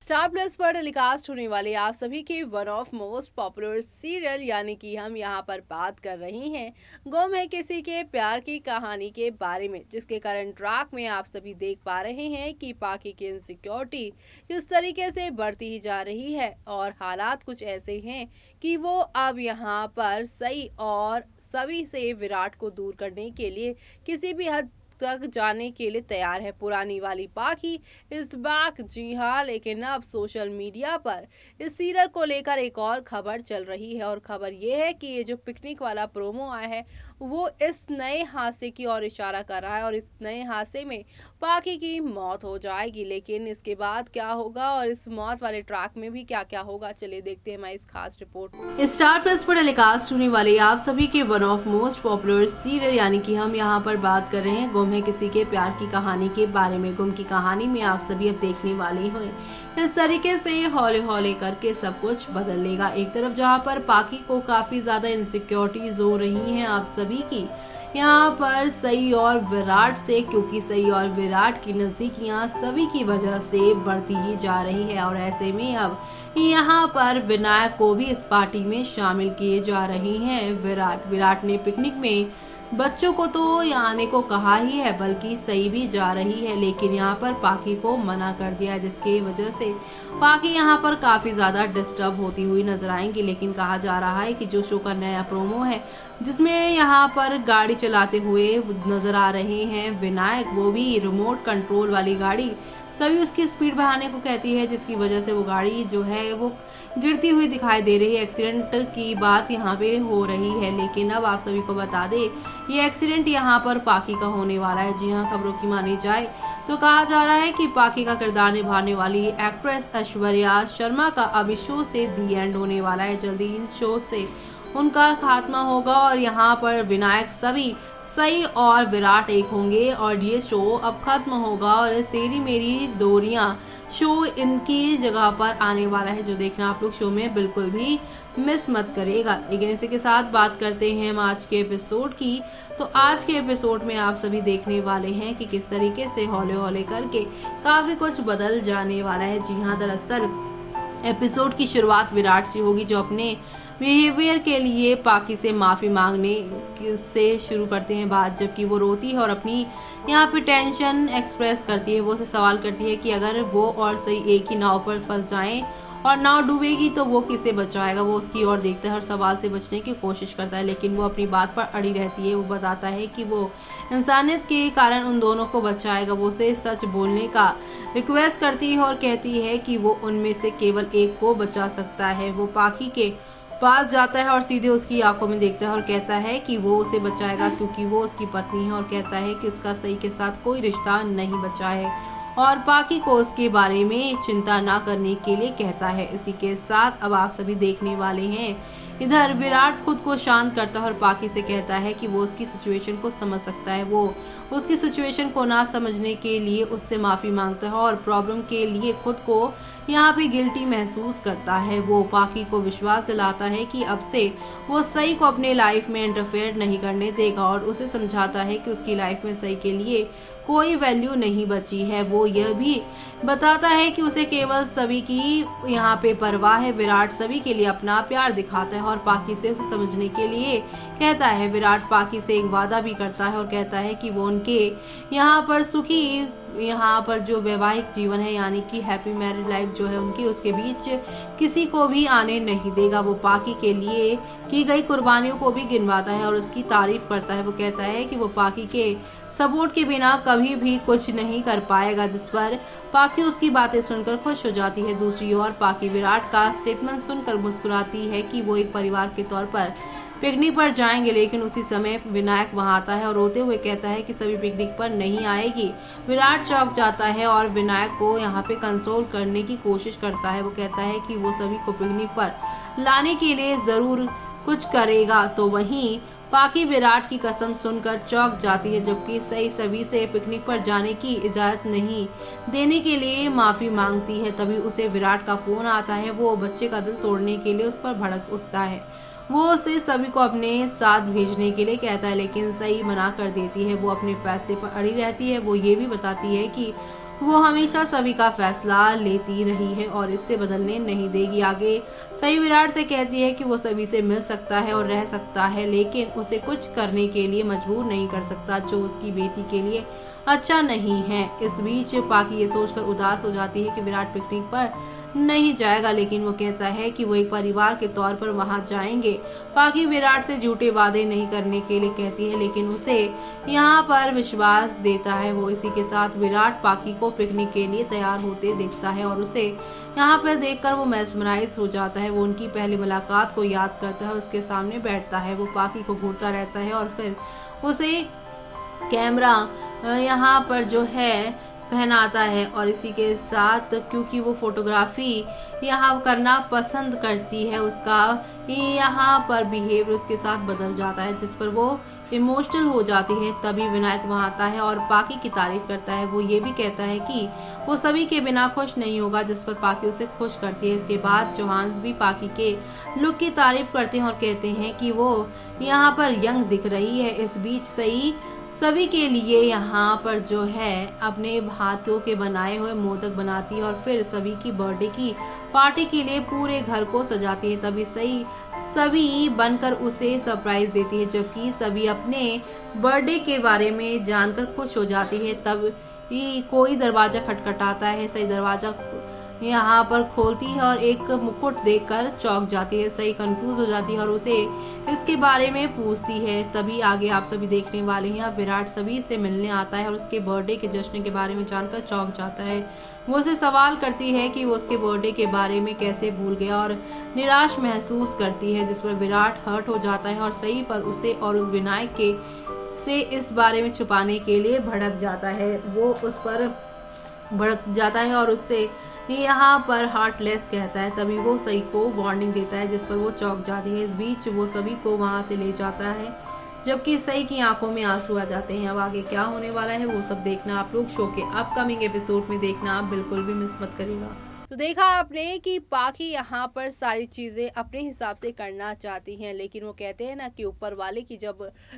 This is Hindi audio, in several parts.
स्टार प्लस पर टेलीकास्ट होने वाले आप सभी के one of most popular serial यानी कि हम यहाँ पर बात कर रहे हैं गुम है किसी के प्यार की कहानी के बारे में, जिसके करंट ट्रैक में आप सभी देख पा रहे हैं कि पाकि की इनसिक्योरिटी किस तरीके से बढ़ती ही जा रही है और हालात कुछ ऐसे हैं कि वो अब यहाँ पर सही और सभी से विराट को दूर करने के लिए किसी भी हद तक जाने के लिए तैयार है। पुरानी वाली पाखी इस बैक, जी हाँ, लेकिन अब सोशल मीडिया पर इस सीरियल को लेकर एक और खबर चल रही है और खबर ये है कि ये जो पिकनिक वाला प्रोमो आया है वो इस नए हादसे की ओर इशारा कर रहा है और इस नए हादसे में पाखी की मौत हो जाएगी। लेकिन इसके बाद क्या होगा और इस मौत वाले ट्रैक में भी क्या क्या होगा, चलिए देखते हैं हमारी इस खास रिपोर्ट में। स्टार प्लस पर टेलीकास्ट होने वाले आप सभी के one of most popular serial यानी कि हम यहाँ पर बात कर रहे हैं गुम है किसी के प्यार की कहानी के बारे में। गुम की कहानी में आप सभी अब देखने वाले हैं इस तरीके से हौले हौले करके सब कुछ बदल लेगा। एक तरफ जहाँ पर पाकि को काफी ज्यादा इनसिक्योरिटीज हो रही हैं आप सभी की, यहाँ पर सई और विराट से, क्योंकि सई और विराट की नजदीकियां सभी की वजह से बढ़ती ही जा रही है और ऐसे में अब यहाँ पर विनायक को भी इस पार्टी में शामिल किए जा रहे हैं। विराट ने पिकनिक में बच्चों को तो आने को कहा ही है, बल्कि सही भी जा रही है, लेकिन यहाँ पर पाकि को मना कर दिया है, जिसकी वजह से पाकि यहाँ पर काफी ज्यादा डिस्टर्ब होती हुई नजर आएंगी। लेकिन कहा जा रहा है कि जो शो का नया प्रोमो है जिसमें यहाँ पर गाड़ी चलाते हुए नजर आ रहे हैं विनायक, वो भी रिमोट कंट्रोल वाली गाड़ी, सभी उसकी स्पीड बढ़ाने को कहती है, जिसकी वजह से वो गाड़ी जो है वो गिरती हुई दिखाई दे रही है। एक्सीडेंट की बात यहाँ पे हो रही है, लेकिन अब आप सभी को बता दे ये एक्सीडेंट यहाँ पर पाकि का होने वाला है। जी हाँ, खबरों की मानी जाए तो कहा जा रहा है कि पाकि का किरदार निभाने वाली एक्ट्रेस ऐश्वर्या शर्मा का अब इस शो से दी एंड होने वाला है। जल्दी इन शो से उनका खात्मा होगा और यहाँ पर विनायक सभी सई और विराट एक होंगे और ये शो अब खत्म होगा और तेरी मेरी दोरियां शो इनकी जगह पर आने वाला है, जो देखना आप लोग शो में बिल्कुल भी मिस मत करेगा। लेकिन इसी के साथ बात करते हैं हम आज के एपिसोड की, तो आज के एपिसोड में आप सभी देखने वाले हैं कि किस तरीके से हौले हौले करके काफी कुछ बदल जाने वाला है। जी हाँ, दरअसल एपिसोड की शुरुआत विराट से होगी, जो अपने बिहेवियर के लिए पाकि से माफी मांगने से शुरू करते हैं बात, जबकि वो रोती है और अपनी यहाँ पे टेंशन एक्सप्रेस करती है। वो उसे सवाल करती है कि अगर वो और सही एक ही नाव पर फंस जाएं और नाव डूबेगी तो वो किसे बचाएगा। वो उसकी ओर देखता है और सवाल से बचने की कोशिश करता है, लेकिन वो अपनी बात पर अड़ी रहती है। वो बताता है कि वो इंसानियत के कारण उन दोनों को बचाएगा। वो उसे सच बोलने का रिक्वेस्ट करती है और कहती है कि वो उनमें से केवल एक को बचा सकता है। वो पाकि के पास जाता है और सीधे उसकी आंखों में देखता है और कहता है कि वो उसे बचाएगा क्योंकि वो उसकी पत्नी है, और कहता है कि उसका सही के साथ कोई रिश्ता नहीं बचा है और पाकि को उसके बारे में चिंता ना करने के लिए कहता है। इसी के साथ अब आप सभी देखने वाले हैं इधर विराट खुद को शांत करता है और पाकि से कहता है कि वो उसकी सिचुएशन को समझ सकता है। वो उसकी सिचुएशन को ना समझने के लिए उससे माफी मांगता है और प्रॉब्लम के लिए खुद को यहाँ पे गिल्टी महसूस करता है। वो पाकि को विश्वास दिलाता है कि अब से वो सई को अपने लाइफ में इंटरफेयर नहीं करने देगा और उसे समझाता है कि उसकी लाइफ में सई के लिए कोई वैल्यू नहीं बची है। वो यह भी बताता है कि उसे केवल सभी की यहाँ पे परवाह है। विराट सभी के लिए अपना प्यार दिखाता है और पाकि से उसे समझने के लिए कहता है। विराट पाकि से एक वादा भी करता है और कहता है कि वो उनके यहाँ पर सुखी यहाँ पर जो वैवाहिक जीवन है यानी कि हैप्पी मैरिड लाइफ जो है उनकी, उसके बीच किसी को भी आने नहीं देगा। वो पाकि के लिए की गई कुर्बानियों को भी गिनवाता है और उसकी तारीफ करता है। वो कहता है कि वो पाकि के सपोर्ट के बिना कभी भी कुछ नहीं कर पाएगा, जिस पर पाकि उसकी बातें सुनकर खुश हो जाती है। दूसरी ओर पाकि विराट का स्टेटमेंट सुनकर मुस्कुराती है कि वो एक परिवार के तौर पर पिकनिक पर जाएंगे, लेकिन उसी समय विनायक वहां आता है और रोते हुए कहता है कि सभी पिकनिक पर नहीं आएगी। विराट चौंक जाता है और विनायक को यहाँ पे कंसोल करने की कोशिश करता है। वो कहता है कि वो सभी को पिकनिक पर लाने के लिए जरूर कुछ करेगा। तो वहीं पाकि विराट की कसम सुनकर चौंक जाती है, जबकि सई सभी से पिकनिक पर जाने की इजाजत नहीं देने के लिए माफी मांगती है। तभी उसे विराट का फोन आता है। वो बच्चे का दिल तोड़ने के लिए उस पर भड़क उठता है। वो उसे सभी को अपने साथ भेजने के लिए कहता है, लेकिन सई मना कर देती है। वो अपने फैसले पर अड़ी रहती है। वो ये भी बताती है कि वो हमेशा सभी का फैसला लेती रही है और इससे बदलने नहीं देगी। आगे सही विराट से कहती है कि वो सभी से मिल सकता है और रह सकता है, लेकिन उसे कुछ करने के लिए मजबूर नहीं कर सकता जो उसकी बेटी के लिए अच्छा नहीं है। इस बीच पाकी ये सोचकर उदास हो जाती है कि विराट पिकनिक पर नहीं जाएगा, लेकिन वो कहता है कि वो एक परिवार के तौर पर वहां जाएंगे। पाकी विराट से झूठे वादे नहीं करने के लिए कहती है, लेकिन उसे यहाँ पर विश्वास देता है। वो इसी के साथ विराट पाकी को पिकनिक के लिए तैयार होते देखता है और उसे यहाँ पर देखकर वो मेस्मराइज हो जाता है। वो उनकी पहली मुलाकात को याद करता है, उसके सामने बैठता है, वो पाकी को घूरता रहता है और फिर उसे कैमरा यहाँ पर जो है पहनाता है और इसी के साथ क्योंकि वो फोटोग्राफी यहाँ करना पसंद करती है, उसका यहाँ पर बिहेवियर उसके साथ बदल जाता है, जिस पर वो इमोशनल हो जाती है। तभी विनायक वहाँ आता है और पाकी की तारीफ करता है। वो ये भी कहता है कि वो सभी के बिना खुश नहीं होगा, जिस पर पाकी उसे खुश करती है। इसके बाद चौहान भी पाकी के लुक की तारीफ करते हैं और कहते हैं कि वो यहाँ पर यंग दिख रही है। इस बीच सही सभी के लिए यहाँ पर जो है अपने हाथों के बनाए हुए मोदक बनाती है और फिर सभी की बर्थडे की पार्टी के लिए पूरे घर को सजाती है। तभी सही सभी बनकर उसे सरप्राइज देती है, जबकि सभी अपने बर्थडे के बारे में जानकर खुश हो जाती है। तब कोई दरवाजा खटखटाता है, सही दरवाजा यहाँ पर खोलती है और एक मुकुट देखकर चौंक जाती है। सही कंफ्यूज हो जाती है और उसे इसके बारे में पूछती है। तभी आगे आप सभी देखने वाले हैं, विराट सभी से मिलने आता है और उसके बर्थडे के जश्न के बारे में जानकर चौंक जाता है। वो उसे सवाल करती है कि वो उसके बर्थडे के बारे में कैसे भूल गया और निराश महसूस करती है, जिस पर विराट हर्ट हो जाता है और सही पर उसे और विनायक के से इस बारे में छुपाने के लिए भड़क जाता है। वो उस पर भड़क जाता है और उससे यहाँ पर हार्टलेस कहता है। तभी वो सही को वार्निंग देता है, जिस पर वो चौंक जाती है। इस बीच वो सभी को वहां से ले जाता है, जबकि सही की आंखों में आंसू आ जाते हैं। अब आगे क्या होने वाला है वो सब देखना आप लोग शो के अपकमिंग एपिसोड में देखना, आप बिल्कुल भी मिस मत करिएगा। तो देखा आपने कि पाकी यहाँ पर सारी चीजें अपने हिसाब से करना चाहती हैं, लेकिन वो कहते हैं ना कि ऊपर वाले की जब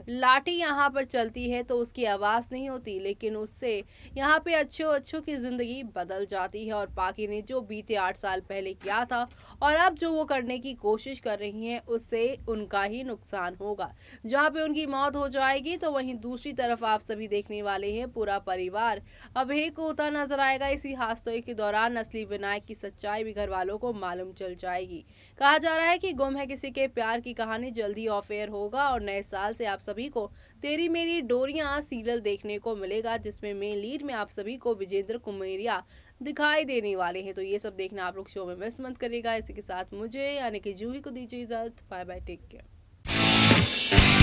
लाठी यहाँ पर चलती है तो उसकी आवाज नहीं होती, लेकिन उससे यहाँ पे अच्छों की जिंदगी बदल जाती है। और पाकी ने जो बीते 8 साल पहले किया था और अब जो वो करने की कोशिश कर रही हैं, उससे उनका ही नुकसान होगा। जहाँ पे उनकी मौत हो जाएगी तो वहीं दूसरी तरफ आप सभी देखने वाले हैं पूरा परिवार अभेक होता नजर आएगा। इसी हादसे के दौरान असली विनायक की सच्चाई भी घर वालों को मालूम चल जाएगी। कहा जा रहा है कि गुम है किसी के प्यार की कहानी जल्दी ऑफ एयर होगा और नए साल से आप सभी को तेरी मेरी डोरियां सीरियल देखने को मिलेगा, जिसमें मेन लीड में आप सभी को विजेंद्र कुमेरिया दिखाई देने वाले हैं। तो ये सब देखना आप लोग शो में मिस मत करिएगा। इसी के साथ मुझे यानी कि जूही को दीजिए इजाजत। Bye bye, take care.